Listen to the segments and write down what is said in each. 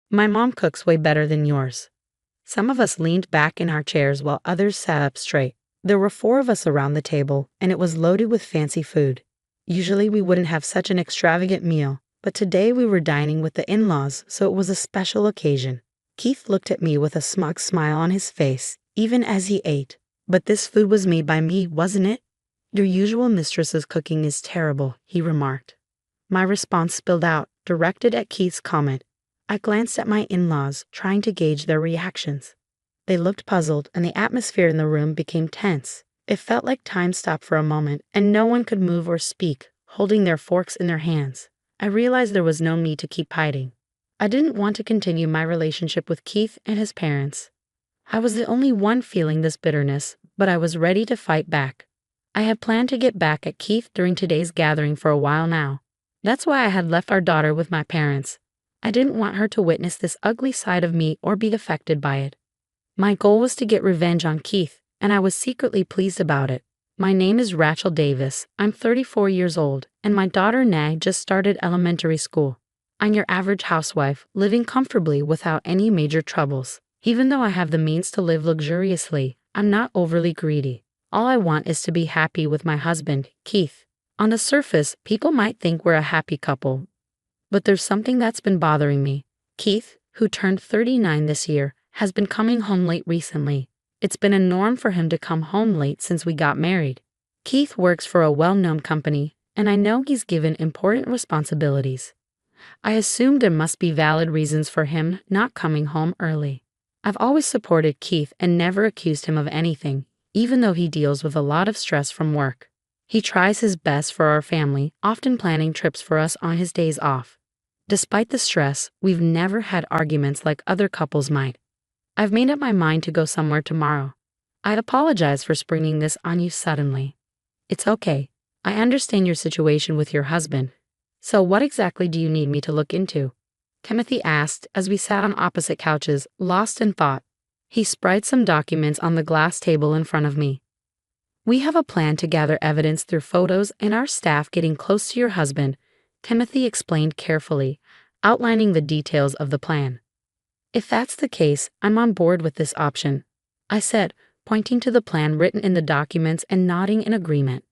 My mom cooks way better than yours. Some of us leaned back in our chairs while others sat up straight. There were 4 of us around the table, and it was loaded with fancy food. Usually we wouldn't have such an extravagant meal, but today we were dining with the in-laws, so it was a special occasion. Keith looked at me with a smug smile on his face, even as he ate. But this food was made by me, wasn't it? Your usual mistress's cooking is terrible, he remarked. My response spilled out, directed at Keith's comment. I glanced at my in-laws, trying to gauge their reactions. They looked puzzled, and the atmosphere in the room became tense. It felt like time stopped for a moment, and no one could move or speak, holding their forks in their hands. I realized there was no need to keep hiding. I didn't want to continue my relationship with Keith and his parents. I was the only one feeling this bitterness, but I was ready to fight back. I had planned to get back at Keith during today's gathering for a while now. That's why I had left our daughter with my parents. I didn't want her to witness this ugly side of me or be affected by it. My goal was to get revenge on Keith, and I was secretly pleased about it. My name is Rachel Davis, I'm 34 years old, and my daughter Nag just started elementary school. I'm your average housewife, living comfortably without any major troubles. Even though I have the means to live luxuriously, I'm not overly greedy. All I want is to be happy with my husband, Keith. On the surface, people might think we're a happy couple. But there's something that's been bothering me. Keith, who turned 39 this year, has been coming home late recently. It's been a norm for him to come home late since we got married. Keith works for a well-known company, and I know he's given important responsibilities. I assume there must be valid reasons for him not coming home early. I've always supported Keith and never accused him of anything, even though he deals with a lot of stress from work. He tries his best for our family, often planning trips for us on his days off. Despite the stress, we've never had arguments like other couples might. I've made up my mind to go somewhere tomorrow. I'd apologize for springing this on you suddenly. It's okay. I understand your situation with your husband. So what exactly do you need me to look into? Timothy asked as we sat on opposite couches, lost in thought. He spread some documents on the glass table in front of me. We have a plan to gather evidence through photos and our staff getting close to your husband, Timothy explained carefully, outlining the details of the plan. If that's the case, I'm on board with this option, I said, pointing to the plan written in the documents and nodding in agreement.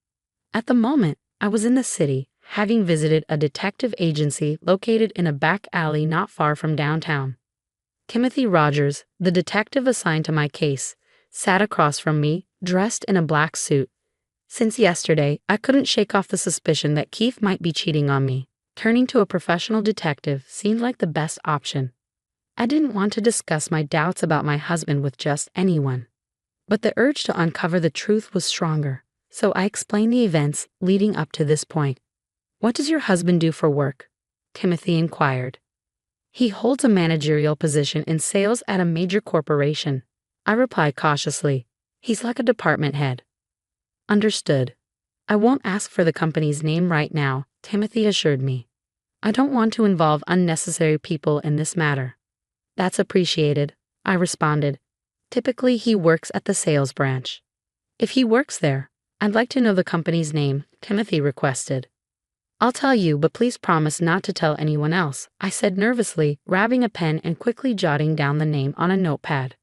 At the moment, I was in the city, having visited a detective agency located in a back alley not far from downtown. Timothy Rogers, the detective assigned to my case, sat across from me, dressed in a black suit. Since yesterday, I couldn't shake off the suspicion that Keith might be cheating on me. Turning to a professional detective seemed like the best option. I didn't want to discuss my doubts about my husband with just anyone. But the urge to uncover the truth was stronger, so I explained the events leading up to this point. What does your husband do for work? Timothy inquired. He holds a managerial position in sales at a major corporation, I replied cautiously. He's like a department head. Understood. I won't ask for the company's name right now, Timothy assured me. I don't want to involve unnecessary people in this matter. That's appreciated, I responded. Typically, he works at the sales branch. If he works there, I'd like to know the company's name, Timothy requested. I'll tell you, but please promise not to tell anyone else, I said nervously, grabbing a pen and quickly jotting down the name on a notepad.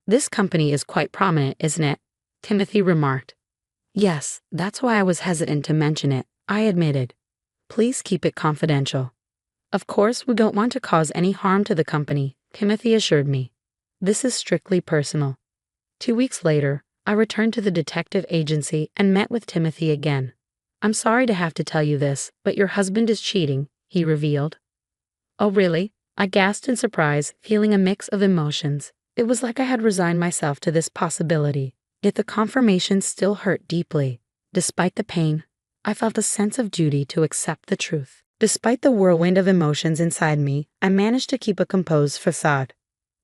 This company is quite prominent, isn't it? Timothy remarked. Yes, that's why I was hesitant to mention it, I admitted. Please keep it confidential. Of course, we don't want to cause any harm to the company, Timothy assured me. This is strictly personal. 2 weeks later, I returned to the detective agency and met with Timothy again. I'm sorry to have to tell you this, but your husband is cheating, he revealed. Oh really? I gasped in surprise, feeling a mix of emotions. It was like I had resigned myself to this possibility, yet the confirmation still hurt deeply. Despite the pain, I felt a sense of duty to accept the truth. Despite the whirlwind of emotions inside me, I managed to keep a composed facade.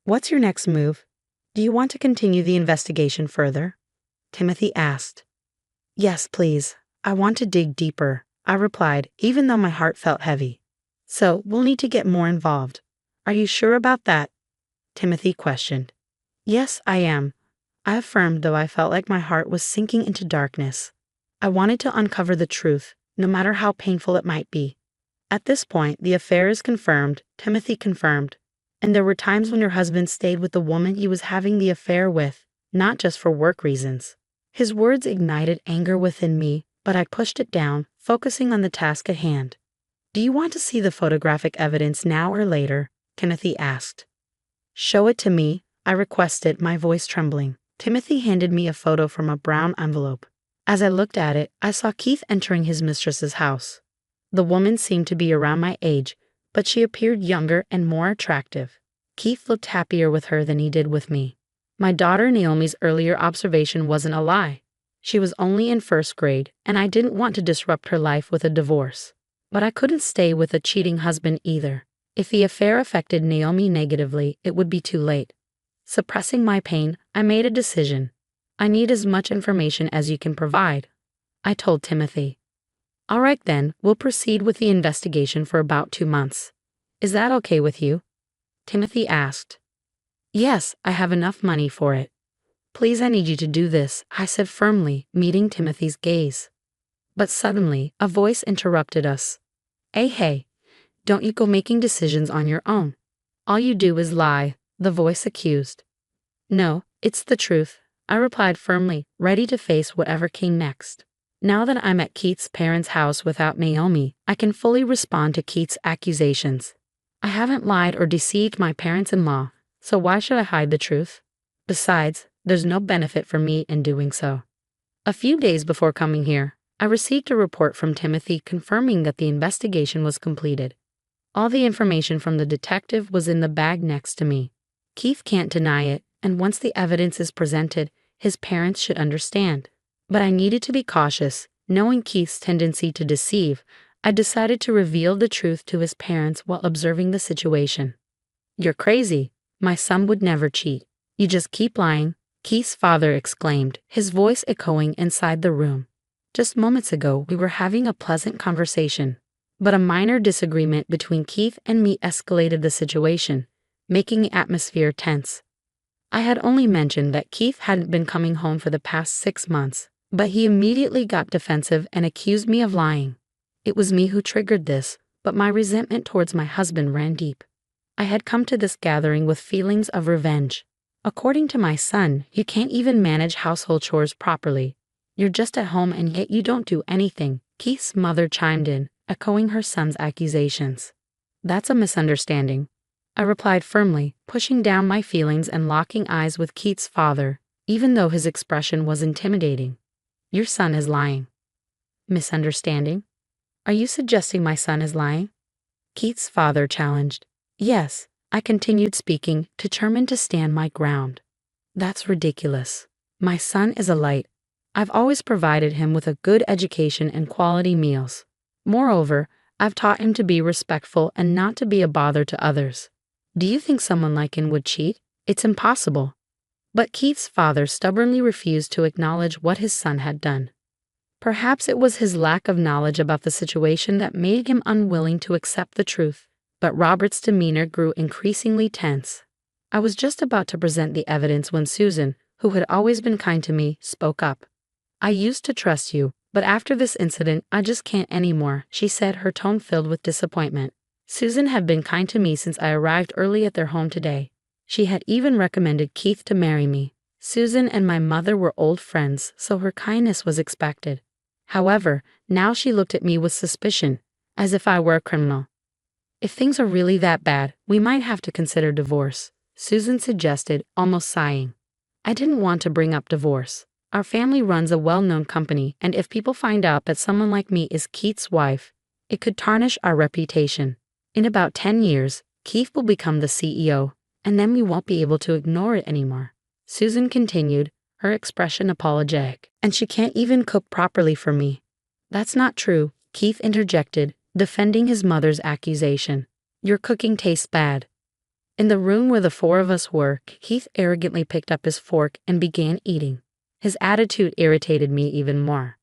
What's your next move? Do you want to continue the investigation further? Timothy asked. Yes, please. I want to dig deeper, I replied, even though my heart felt heavy. So, we'll need to get more involved. Are you sure about that? Timothy questioned. Yes, I am, I affirmed, though I felt like my heart was sinking into darkness. I wanted to uncover the truth, no matter how painful it might be. At this point, the affair is confirmed, Timothy confirmed, And there were times when your husband stayed with the woman he was having the affair with, not just for work reasons. His words ignited anger within me, but I pushed it down, focusing on the task at hand. Do you want to see the photographic evidence now or later? Timothy asked. Show it to me, I requested, my voice trembling. Timothy handed me a photo from a brown envelope. As I looked at it, I saw Keith entering his mistress's house. The woman seemed to be around my age, but she appeared younger and more attractive. Keith looked happier with her than he did with me. My daughter Naomi's earlier observation wasn't a lie. She was only in first grade, and I didn't want to disrupt her life with a divorce. But I couldn't stay with a cheating husband either. If the affair affected Naomi negatively, it would be too late. Suppressing my pain, I made a decision. I need as much information as you can provide, I told Timothy. All right then, we'll proceed with the investigation for about 2 months. Is that okay with you? Timothy asked. Yes, I have enough money for it. Please, I need you to do this, I said firmly, meeting Timothy's gaze. But suddenly, a voice interrupted us. Hey, don't you go making decisions on your own. All you do is lie, the voice accused. No, it's the truth, I replied firmly, ready to face whatever came next. Now that I'm at Keith's parents' house without Naomi, I can fully respond to Keith's accusations. I haven't lied or deceived my parents-in-law, so why should I hide the truth? Besides, there's no benefit for me in doing so. A few days before coming here, I received a report from Timothy confirming that the investigation was completed. All the information from the detective was in the bag next to me. Keith can't deny it, and once the evidence is presented, his parents should understand. But I needed to be cautious. Knowing Keith's tendency to deceive, I decided to reveal the truth to his parents while observing the situation. You're crazy. My son would never cheat. You just keep lying, Keith's father exclaimed, his voice echoing inside the room. Just moments ago, we were having a pleasant conversation, but a minor disagreement between Keith and me escalated the situation, making the atmosphere tense. I had only mentioned that Keith hadn't been coming home for the past 6 months, but he immediately got defensive and accused me of lying. It was me who triggered this, but my resentment towards my husband ran deep. I had come to this gathering with feelings of revenge. According to my son, you can't even manage household chores properly. You're just at home and yet you don't do anything, Keith's mother chimed in, echoing her son's accusations. That's a misunderstanding, I replied firmly, pushing down my feelings and locking eyes with Keith's father, even though his expression was intimidating. Your son is lying. Misunderstanding? Are you suggesting my son is lying? Keith's father challenged. Yes, I continued speaking, determined to stand my ground. That's ridiculous. My son is a light. I've always provided him with a good education and quality meals. Moreover, I've taught him to be respectful and not to be a bother to others. Do you think someone like him would cheat? It's impossible. But Keith's father stubbornly refused to acknowledge what his son had done. Perhaps it was his lack of knowledge about the situation that made him unwilling to accept the truth. But Robert's demeanor grew increasingly tense. I was just about to present the evidence when Susan, who had always been kind to me, spoke up. I used to trust you, but after this incident, I just can't anymore, she said, her tone filled with disappointment. Susan had been kind to me since I arrived early at their home today. She had even recommended Keith to marry me. Susan and my mother were old friends, so her kindness was expected. However, now she looked at me with suspicion, as if I were a criminal. If things are really that bad, we might have to consider divorce, Susan suggested, almost sighing. I didn't want to bring up divorce. Our family runs a well-known company, and if people find out that someone like me is Keith's wife, it could tarnish our reputation. In about 10 years, Keith will become the CEO, and then we won't be able to ignore it anymore. Susan continued, her expression apologetic. And she can't even cook properly for me. That's not true, Keith interjected, defending his mother's accusation. Your cooking tastes bad. In the room where the 4 of us were, Keith arrogantly picked up his fork and began eating. His attitude irritated me even more.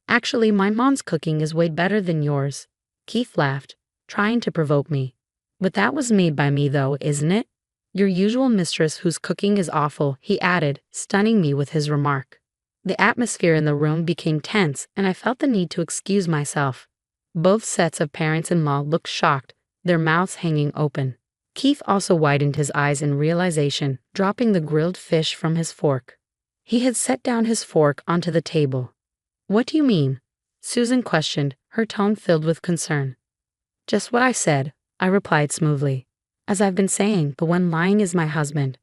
Actually, my mom's cooking is way better than yours, Keith laughed, trying to provoke me. But that was made by me though, isn't it? Your usual mistress whose cooking is awful, he added, stunning me with his remark. The atmosphere in the room became tense and I felt the need to excuse myself. Both sets of parents-in-law looked shocked, their mouths hanging open. Keith also widened his eyes in realization, dropping the grilled fish from his fork. He had set down his fork onto the table. What do you mean? Susan questioned, her tone filled with concern. Just what I said, I replied smoothly. As I've been saying, the one lying is my husband.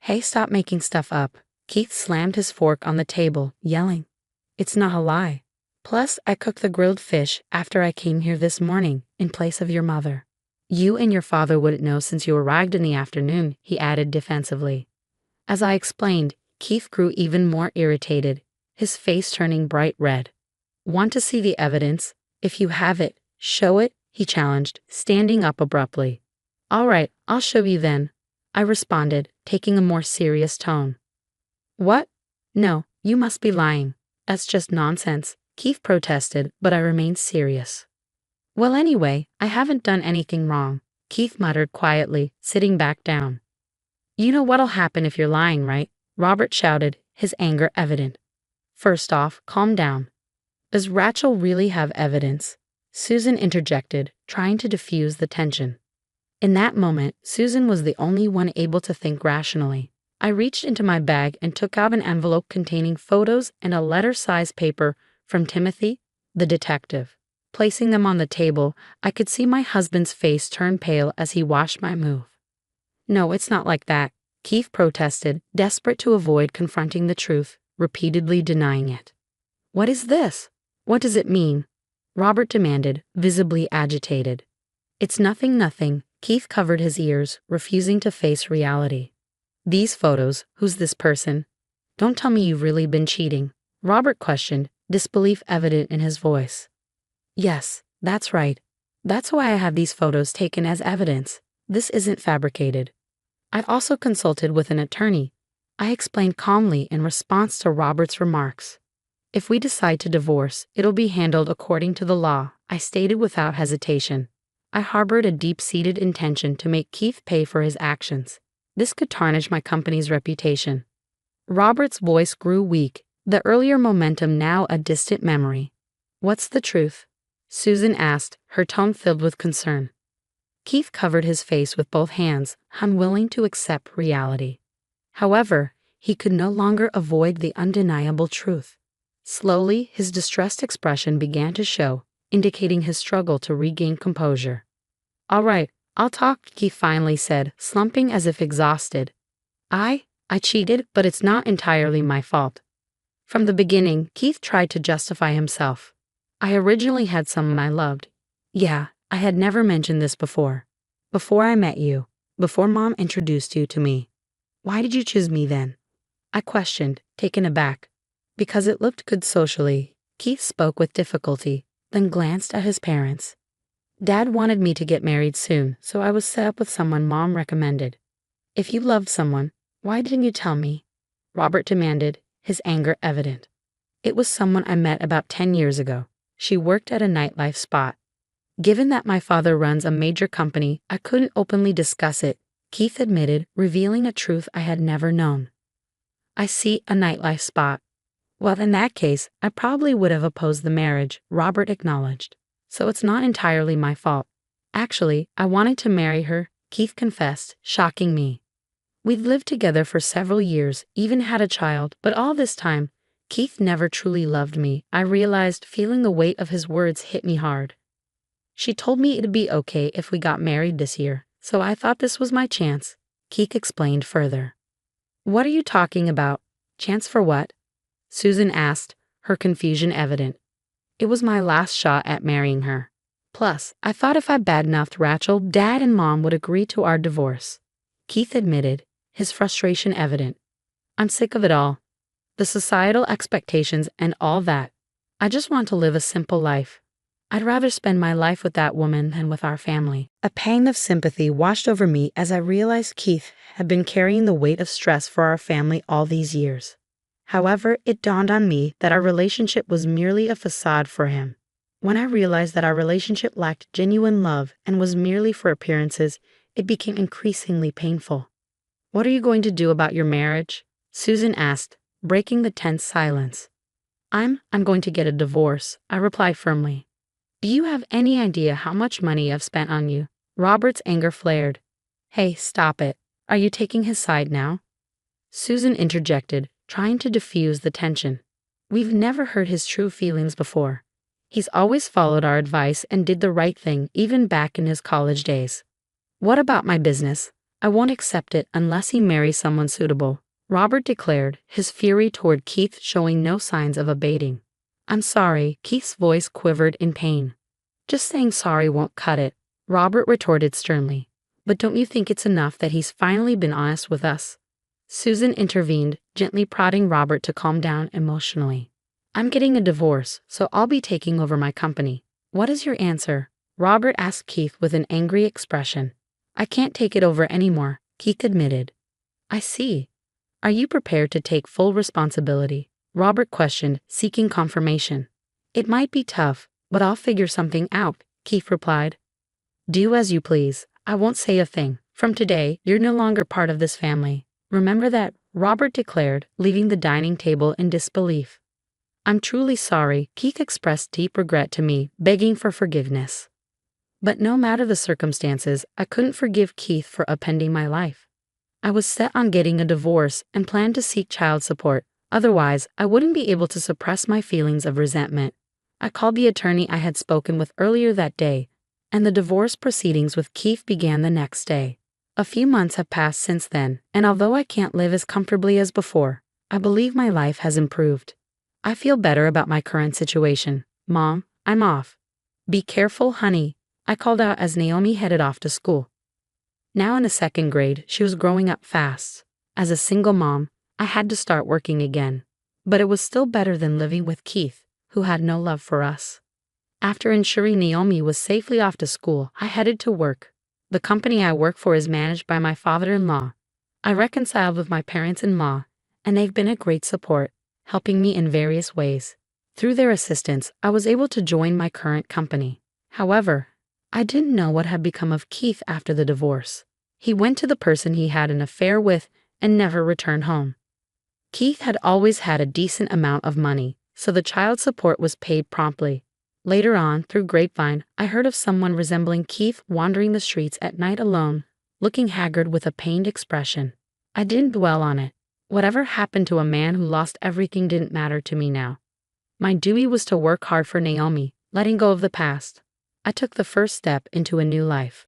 Hey, stop making stuff up. Keith slammed his fork on the table, yelling. It's not a lie. Plus, I cooked the grilled fish after I came here this morning, in place of your mother. You and your father wouldn't know since you arrived in the afternoon, he added defensively. As I explained, Keith grew even more irritated, his face turning bright red. Want to see the evidence? If you have it, show it, he challenged, standing up abruptly. All right, I'll show you then, I responded, taking a more serious tone. What? No, you must be lying. That's just nonsense, Keith protested, but I remained serious. Well, anyway, I haven't done anything wrong, Keith muttered quietly, sitting back down. You know what'll happen if you're lying, right? Robert shouted, his anger evident. First off, calm down. Does Rachel really have evidence? Susan interjected, trying to diffuse the tension. In that moment, Susan was the only one able to think rationally. I reached into my bag and took out an envelope containing photos and a letter-sized paper from Timothy, the detective. Placing them on the table, I could see my husband's face turn pale as he watched my move. No, it's not like that, Keith protested, desperate to avoid confronting the truth, repeatedly denying it. What is this? What does it mean? Robert demanded, visibly agitated. It's nothing, Keith covered his ears, refusing to face reality. These photos, who's this person? Don't tell me you've really been cheating, Robert questioned, disbelief evident in his voice. Yes, that's right. That's why I have these photos taken as evidence. This isn't fabricated. I've also consulted with an attorney, I explained calmly in response to Robert's remarks. If we decide to divorce, it'll be handled according to the law, I stated without hesitation. I harbored a deep-seated intention to make Keith pay for his actions. This could tarnish my company's reputation. Robert's voice grew weak, the earlier momentum now a distant memory. What's the truth? Susan asked, her tone filled with concern. Keith covered his face with both hands, unwilling to accept reality. However, he could no longer avoid the undeniable truth. Slowly, his distressed expression began to show, indicating his struggle to regain composure. All right, I'll talk, Keith finally said, slumping as if exhausted. I cheated, but it's not entirely my fault. From the beginning, Keith tried to justify himself. I originally had someone I loved. Yeah, I had never mentioned this before. Before I met you, before Mom introduced you to me. Why did you choose me then? I questioned, taken aback. Because it looked good socially, Keith spoke with difficulty, then glanced at his parents. Dad wanted me to get married soon, so I was set up with someone Mom recommended. If you loved someone, why didn't you tell me? Robert demanded, his anger evident. It was someone I met about 10 years ago. She worked at a nightlife spot. Given that my father runs a major company, I couldn't openly discuss it, Keith admitted, revealing a truth I had never known. I see, a nightlife spot. Well, in that case, I probably would have opposed the marriage, Robert acknowledged. So it's not entirely my fault. Actually, I wanted to marry her, Keith confessed, shocking me. We'd lived together for several years, even had a child, but all this time, Keith never truly loved me, I realized, feeling the weight of his words hit me hard. She told me it'd be okay if we got married this year, so I thought this was my chance, Keith explained further. What are you talking about? Chance for what? Susan asked, her confusion evident. It was my last shot at marrying her. Plus, I thought if I badmouthed Rachel, Dad and Mom would agree to our divorce. Keith admitted, his frustration evident. I'm sick of it all. The societal expectations and all that. I just want to live a simple life. I'd rather spend my life with that woman than with our family. A pang of sympathy washed over me as I realized Keith had been carrying the weight of stress for our family all these years. However, it dawned on me that our relationship was merely a facade for him. When I realized that our relationship lacked genuine love and was merely for appearances, it became increasingly painful. What are you going to do about your marriage? Susan asked, breaking the tense silence. I'm going to get a divorce, I replied firmly. Do you have any idea how much money I've spent on you? Robert's anger flared. Hey, stop it. Are you taking his side now? Susan interjected, trying to diffuse the tension. We've never heard his true feelings before. He's always followed our advice and did the right thing even back in his college days. What about my business? I won't accept it unless he marries someone suitable, Robert declared, his fury toward Keith showing no signs of abating. I'm sorry, Keith's voice quivered in pain. Just saying sorry won't cut it, Robert retorted sternly. But don't you think it's enough that he's finally been honest with us? Susan intervened, gently prodding Robert to calm down emotionally. I'm getting a divorce, so I'll be taking over my company. What is your answer? Robert asked Keith with an angry expression. I can't take it over anymore, Keith admitted. I see. Are you prepared to take full responsibility? Robert questioned, seeking confirmation. It might be tough, but I'll figure something out, Keith replied. Do as you please. I won't say a thing. From today, you're no longer part of this family. Remember that, Robert declared, leaving the dining table in disbelief. I'm truly sorry, Keith expressed deep regret to me, begging for forgiveness. But no matter the circumstances, I couldn't forgive Keith for upending my life. I was set on getting a divorce and planned to seek child support, otherwise I wouldn't be able to suppress my feelings of resentment. I called the attorney I had spoken with earlier that day, and the divorce proceedings with Keith began the next day. A few months have passed since then, and although I can't live as comfortably as before, I believe my life has improved. I feel better about my current situation. Mom, I'm off. Be careful, honey, I called out as Naomi headed off to school. Now in the second grade, she was growing up fast. As a single mom, I had to start working again. But it was still better than living with Keith, who had no love for us. After ensuring Naomi was safely off to school, I headed to work. The company I work for is managed by my father-in-law. I reconciled with my parents-in-law, and they've been a great support, helping me in various ways. Through their assistance, I was able to join my current company. However, I didn't know what had become of Keith after the divorce. He went to the person he had an affair with and never returned home. Keith had always had a decent amount of money, so the child support was paid promptly. Later on, through grapevine, I heard of someone resembling Keith wandering the streets at night alone, looking haggard with a pained expression. I didn't dwell on it. Whatever happened to a man who lost everything didn't matter to me now. My duty was to work hard for Naomi, letting go of the past. I took the first step into a new life.